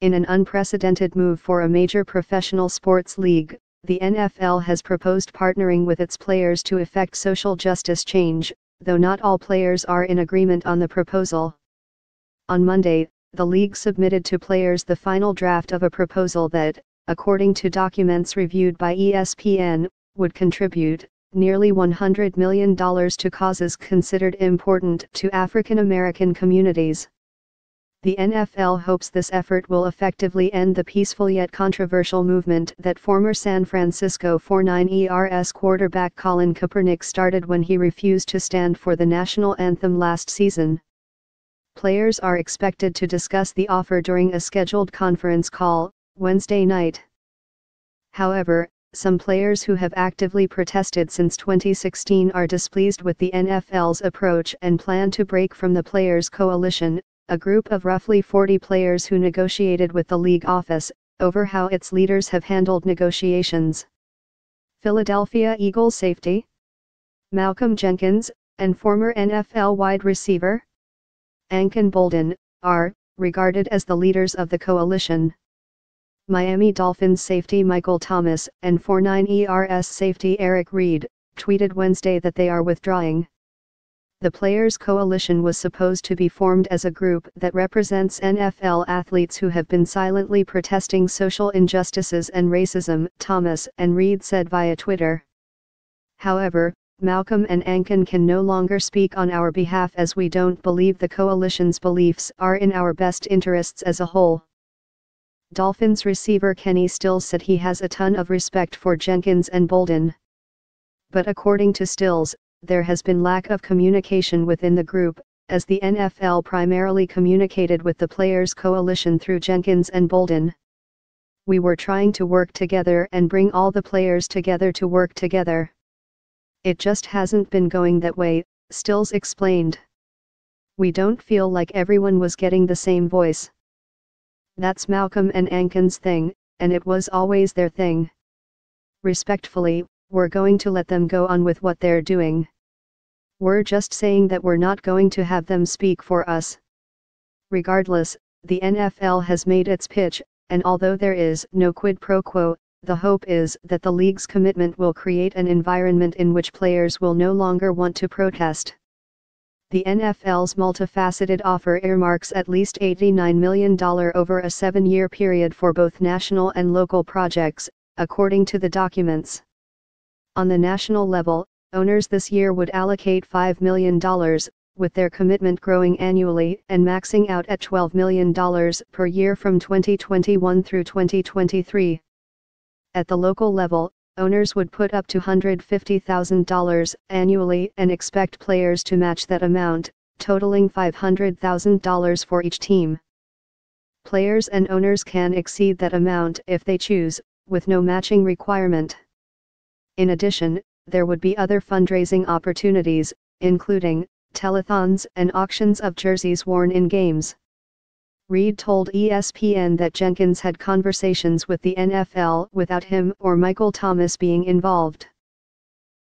In an unprecedented move for a major professional sports league, the NFL has proposed partnering with its players to effect social justice change, though not all players are in agreement on the proposal. On Monday, the league submitted to players the final draft of a proposal that, according to documents reviewed by ESPN, would contribute nearly $100 million to causes considered important to African American communities. The NFL hopes this effort will effectively end the peaceful yet controversial movement that former San Francisco 49ers quarterback Colin Kaepernick started when he refused to stand for the national anthem last season. Players are expected to discuss the offer during a scheduled conference call, Wednesday night. However, some players who have actively protested since 2016 are displeased with the NFL's approach and plan to break from the Players Coalition, a group of roughly 40 players who negotiated with the league office, over how its leaders have handled negotiations. Philadelphia Eagles safety Malcolm Jenkins, and former NFL wide receiver Anquan Boldin, are regarded as the leaders of the coalition. Miami Dolphins safety Michael Thomas and 49ers safety Eric Reid tweeted Wednesday that they are withdrawing. The Players Coalition was supposed to be formed as a group that represents NFL athletes who have been silently protesting social injustices and racism, Thomas and Reid said via Twitter. However, Malcolm and Anquan can no longer speak on our behalf as we don't believe the coalition's beliefs are in our best interests as a whole. Dolphins receiver Kenny Stills said he has a ton of respect for Jenkins and Boldin. But according to Stills, there has been lack of communication within the group, as the NFL primarily communicated with the Players Coalition through Jenkins and Boldin. We were trying to work together and bring all the players together to work together. It just hasn't been going that way, Stills explained. We don't feel like everyone was getting the same voice. That's Malcolm and Anquan's thing, and it was always their thing. Respectfully, we're going to let them go on with what they're doing. We're just saying that we're not going to have them speak for us. Regardless, the NFL has made its pitch, and although there is no quid pro quo, the hope is that the league's commitment will create an environment in which players will no longer want to protest. The NFL's multifaceted offer earmarks at least $89 million over a 7-year period for both national and local projects, according to the documents. On the national level, owners this year would allocate $5 million, with their commitment growing annually and maxing out at $12 million per year from 2021 through 2023. At the local level, owners would put up to $150,000 annually and expect players to match that amount, totaling $500,000 for each team. Players and owners can exceed that amount if they choose, with no matching requirement. In addition, there would be other fundraising opportunities, including telethons and auctions of jerseys worn in games. Reid told ESPN that Jenkins had conversations with the NFL without him or Michael Thomas being involved.